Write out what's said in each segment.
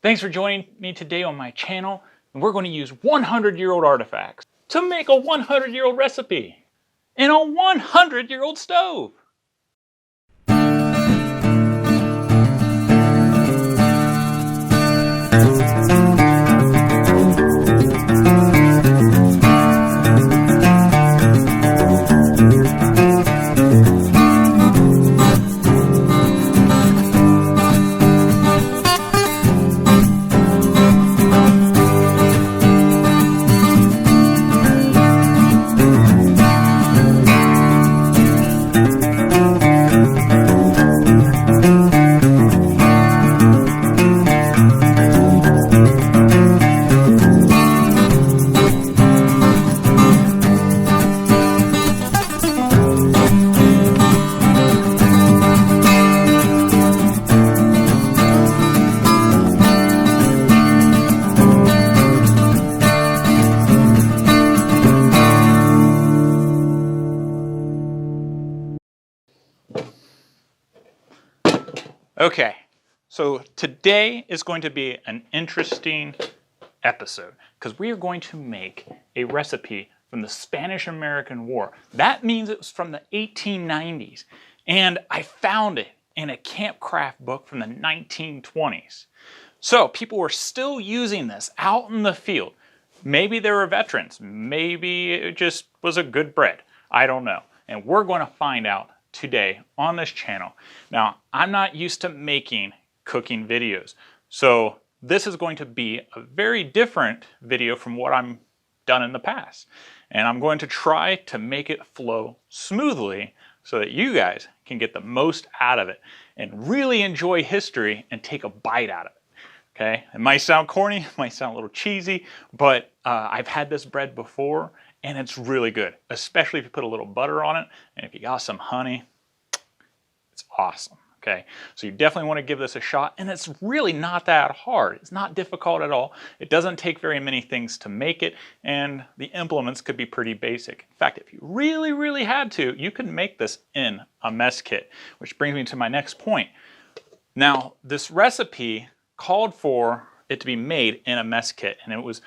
Thanks for joining me today on my channel, and we're going to use 100-year-old artifacts to make a 100-year-old recipe in a 100-year-old stove. Okay, so today is going to be an interesting episode because we are going to make a recipe from the Spanish-American War. That means it was from the 1890s, and I found it in a camp craft book from the 1920s. So people were still using this out in the field. Maybe they were veterans, maybe it just was a good bread. I don't know, and we're going to find out today on this channel. Now, I'm not used to making cooking videos, so this is going to be a very different video from what I'm done in the past. And I'm going to try to make it flow smoothly so that you guys can get the most out of it and really enjoy history and take a bite out of it. Okay, it might sound corny, it might sound a little cheesy, but I've had this bread before and it's really good, especially if you put a little butter on it and if you got some honey, it's awesome. Okay, so you definitely want to give this a shot, and it's really not that hard. It's not difficult at all. It doesn't take very many things to make it, and the implements could be pretty basic. In fact, if you really had to, you could make this in a mess kit, which brings me to my next point. Now, this recipe called for it to be made in a mess kit, and it was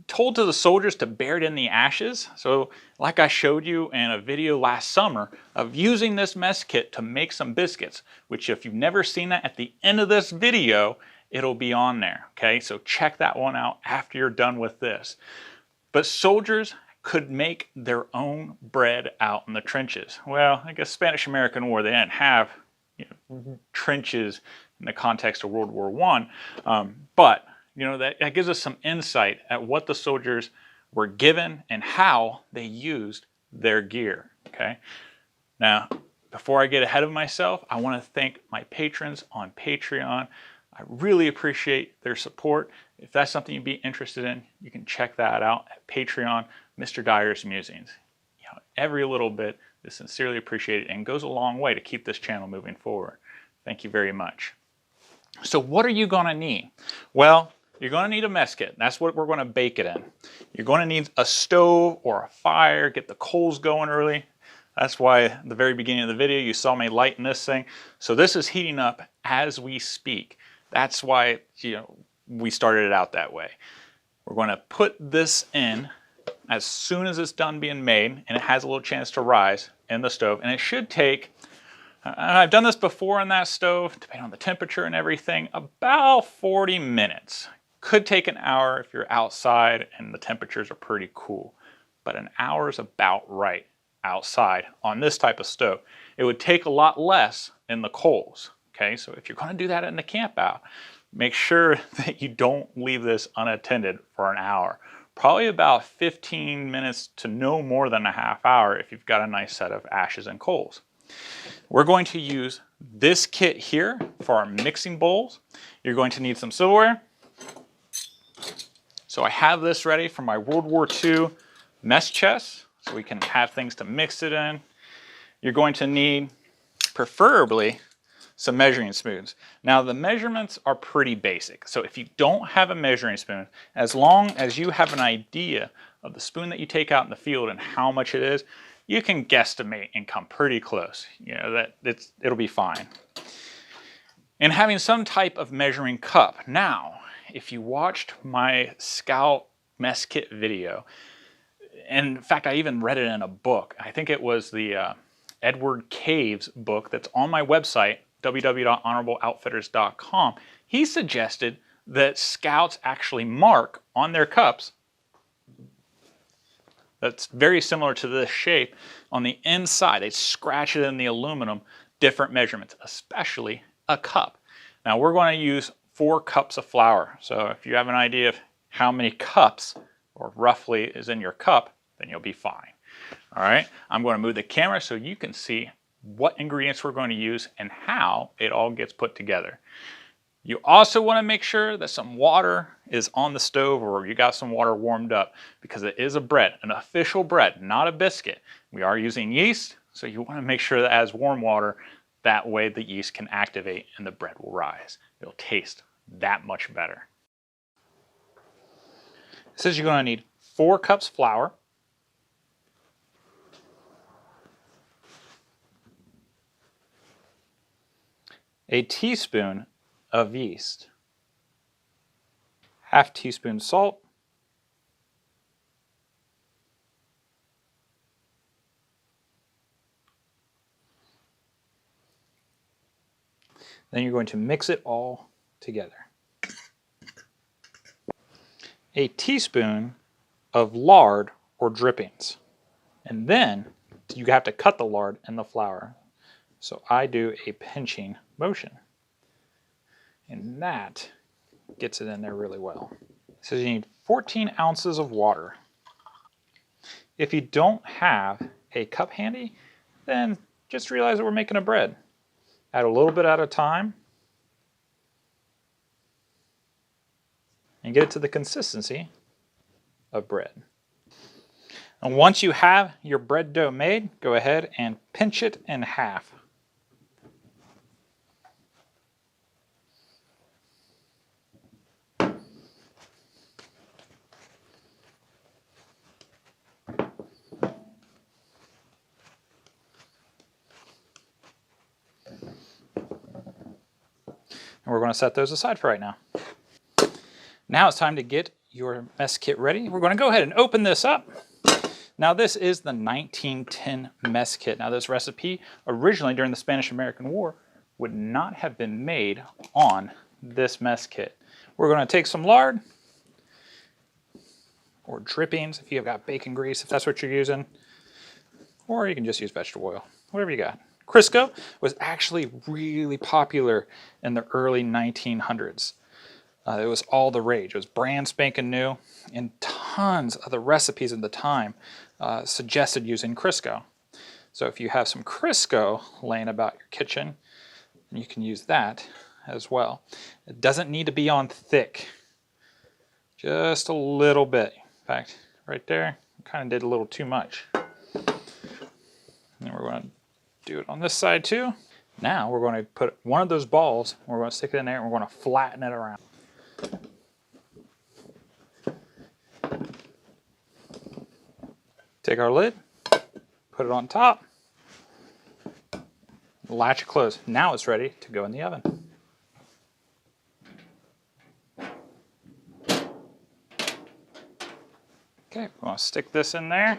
told to the soldiers to bury it in the ashes. So like I showed you in a video last summer of using this mess kit to make some biscuits, which if you've never seen that, at the end of this video, it'll be on there. Okay, so check that one out after you're done with this. But soldiers could make their own bread out in the trenches. Well, I guess Spanish-American War, they didn't have trenches in the context of World War I, but that gives us some insight at what the soldiers were given and how they used their gear, okay? Now, before I get ahead of myself, I want to thank my patrons on Patreon. I really appreciate their support. If that's something you'd be interested in, you can check that out at Patreon, Mr. Dyer's Musings. Every little bit is sincerely appreciated and goes a long way to keep this channel moving forward. Thank you very much. So what are you going to need? Well, you're going to need a mess kit. That's what we're going to bake it in. You're going to need a stove or a fire, get the coals going early. That's why at the very beginning of the video you saw me lighting this thing. So this is heating up as we speak. That's why we started it out that way. We're going to put this in as soon as it's done being made and it has a little chance to rise in the stove. And it should take, I've done this before in that stove, depending on the temperature and everything, about 40 minutes. Could take an hour if you're outside and the temperatures are pretty cool, but an hour is about right outside on this type of stove. It would take a lot less in the coals, okay? So if you're going to do that in the camp out, make sure that you don't leave this unattended for an hour. Probably about 15 minutes to no more than a half hour if you've got a nice set of ashes and coals. We're going to use this kit here for our mixing bowls. You're going to need some silverware. So I have this ready for my World War II mess chest, so we can have things to mix it in. You're going to need, preferably, some measuring spoons. Now the measurements are pretty basic, so if you don't have a measuring spoon, as long as you have an idea of the spoon that you take out in the field and how much it is, you can guesstimate and come pretty close. It'll be fine. And having some type of measuring cup. Now, if you watched my Scout mess kit video, and in fact, I even read it in a book. I think it was the Edward Cave's book that's on my website, www.honorableoutfitters.com. He suggested that Scouts actually mark on their cups, that's very similar to this shape, on the inside. They scratch it in the aluminum, different measurements, especially a cup. Now we're going to use 4 cups of flour. So if you have an idea of how many cups, or roughly, is in your cup, then you'll be fine. All right, I'm going to move the camera so you can see what ingredients we're going to use and how it all gets put together. You also want to make sure that some water is on the stove, or you got some water warmed up, because it is a bread, an official bread, not a biscuit. We are using yeast, so you want to make sure that it has warm water. That way the yeast can activate and the bread will rise. It'll taste that much better. It says you're going to need 4 cups flour, a teaspoon of yeast, ½ teaspoon salt, then you're going to mix it all together. A teaspoon of lard or drippings, and then you have to cut the lard and the flour. So I do a pinching motion, and that gets it in there really well. It says you need 14 ounces of water. If you don't have a cup handy, then just realize that we're making a bread. Add a little bit at a time and get it to the consistency of bread. And once you have your bread dough made, go ahead and pinch it in half. And we're going to set those aside for right now. Now it's time to get your mess kit ready. We're going to go ahead and open this up. Now this is the 1910 mess kit. Now this recipe, originally during the Spanish-American War, would not have been made on this mess kit. We're going to take some lard, or drippings if you've got bacon grease, if that's what you're using, or you can just use vegetable oil, whatever you got. Crisco was actually really popular in the early 1900s. It was all the rage. It was brand spanking new, and tons of the recipes at the time suggested using Crisco. So if you have some Crisco laying about your kitchen, you can use that as well. It doesn't need to be on thick, just a little bit. In fact, right there, I kind of did a little too much. And we're going to do it on this side too. Now we're going to put one of those balls, we're going to stick it in there, and we're going to flatten it around. Take our lid, put it on top, latch it closed. Now it's ready to go in the oven. Okay, we're going to stick this in there.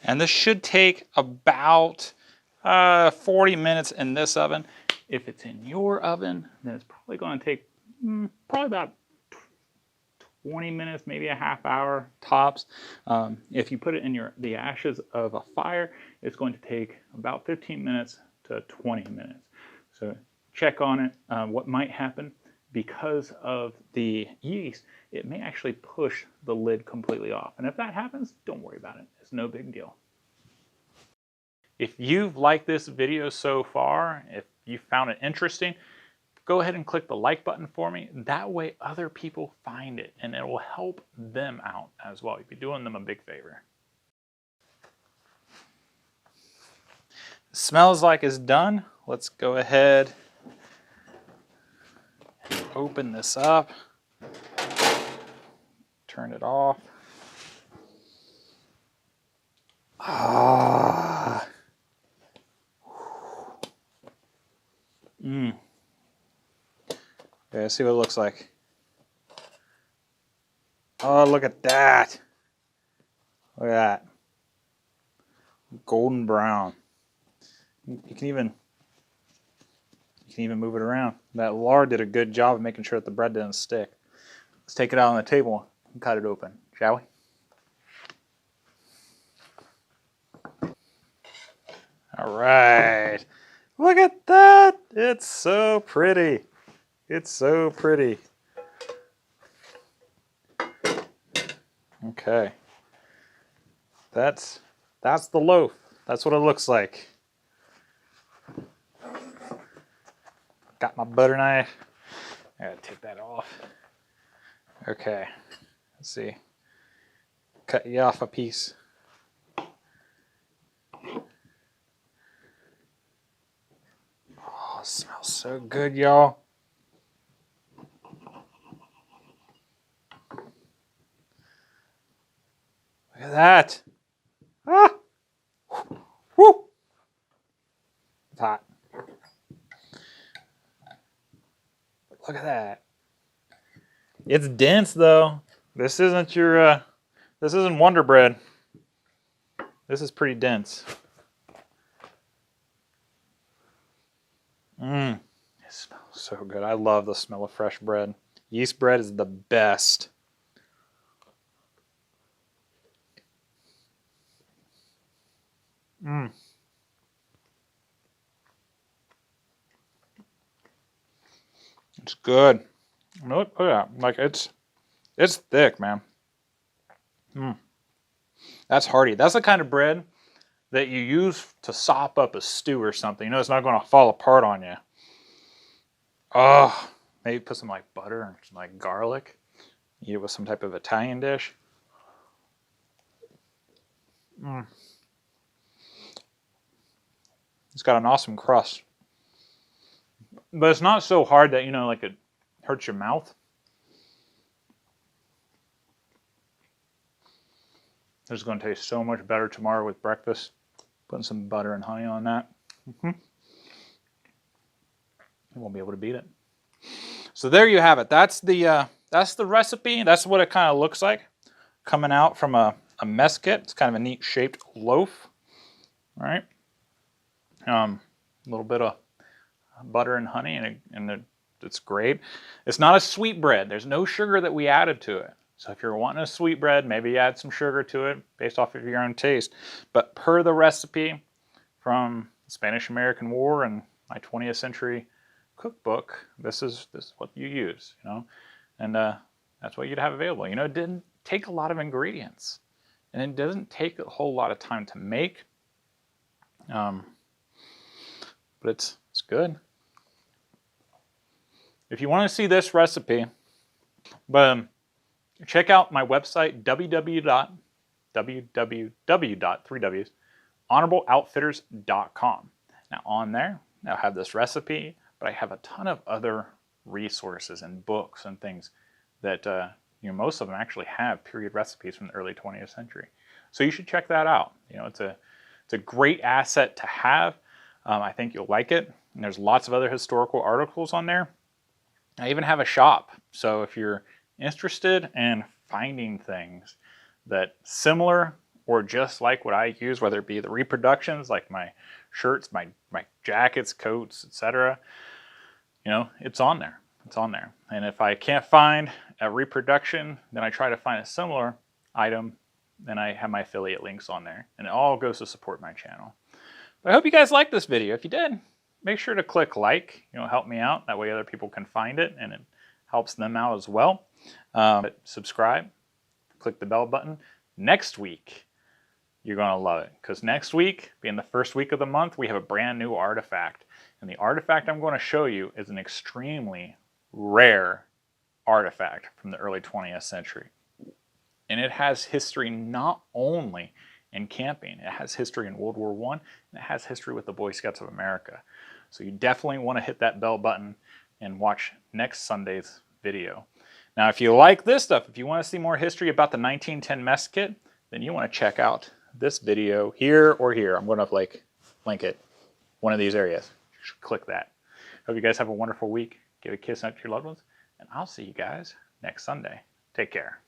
And this should take about 40 minutes in this oven. If it's in your oven, then it's probably going to take probably about 20 minutes, maybe a half hour tops. If you put it in the ashes of a fire, it's going to take about 15 minutes to 20 minutes. So check on it. What might happen, because of the yeast, it may actually push the lid completely off. And if that happens, don't worry about it. It's no big deal. If you've liked this video so far, if you found it interesting, go ahead and click the like button for me. That way other people find it and it will help them out as well. You'll be doing them a big favor. It smells like it's done. Let's go ahead and open this up. Turn it off. let's see what it looks like. Oh, look at that. Look at that. Golden brown. You can even move it around. That lard did a good job of making sure that the bread didn't stick. Let's take it out on the table and cut it open, shall we? All right. Look at that. It's so pretty. It's so pretty. Okay. That's the loaf. That's what it looks like. Got my butter knife. I gotta take that off. Okay. Let's see. Cut you off a piece. Oh, it smells so good, y'all. Look at that. Ah! Woo! It's hot. Look at that. It's dense though. This isn't your this isn't Wonder Bread. This is pretty dense. It smells so good. I love the smell of fresh bread. Yeast bread is the best. It's good. Look at that. Like it's thick, man. That's hearty. That's the kind of bread that you use to sop up a stew or something. You know, it's not going to fall apart on you. Oh, maybe put some like butter and some like garlic. Eat it with some type of Italian dish. It's got an awesome crust. But it's not so hard that, you know, like it hurts your mouth. It's going to taste so much better tomorrow with breakfast. Putting some butter and honey on that. You won't be able to beat it. So there you have it. That's the recipe. That's what it kind of looks like coming out from a mess kit. It's kind of a neat shaped loaf. All right. A little bit of butter and honey, and it's great. It's not a sweet bread. There's no sugar that we added to it. So if you're wanting a sweet bread, maybe add some sugar to it based off of your own taste. But per the recipe from the Spanish-American War and my 20th century cookbook, this is what you use, you know, and that's what you'd have available. You know, it didn't take a lot of ingredients, and it doesn't take a whole lot of time to make. But it's good. If you want to see this recipe, check out my website, www.honorableoutfitters.com. Now on there, I'll have this recipe, but I have a ton of other resources and books and things that, you know, most of them actually have period recipes from the early 20th century. So you should check that out. You know, it's a great asset to have. I think you'll like it. And there's lots of other historical articles on there. I even have a shop. So if you're interested in finding things that similar or just like what I use, whether it be the reproductions, like my shirts, my jackets, coats, etc., you know, it's on there. It's on there. And if I can't find a reproduction, then I try to find a similar item, then I have my affiliate links on there. And it all goes to support my channel. But I hope you guys liked this video. If you did, make sure to click like, you know, help me out. That way other people can find it and it helps them out as well. Subscribe, click the bell button. Next week, you're going to love it, because next week, being the first week of the month, we have a brand new artifact. And the artifact I'm going to show you is an extremely rare artifact from the early 20th century. And it has history not only in camping, it has history in World War I, and it has history with the Boy Scouts of America. So you definitely want to hit that bell button and watch next Sunday's video. Now, if you like this stuff, if you want to see more history about the 1910 mess kit, then you want to check out this video here or here. I'm going to link it, one of these areas. You should click that. Hope you guys have a wonderful week. give a kiss out to your loved ones, and I'll see you guys next Sunday. Take care.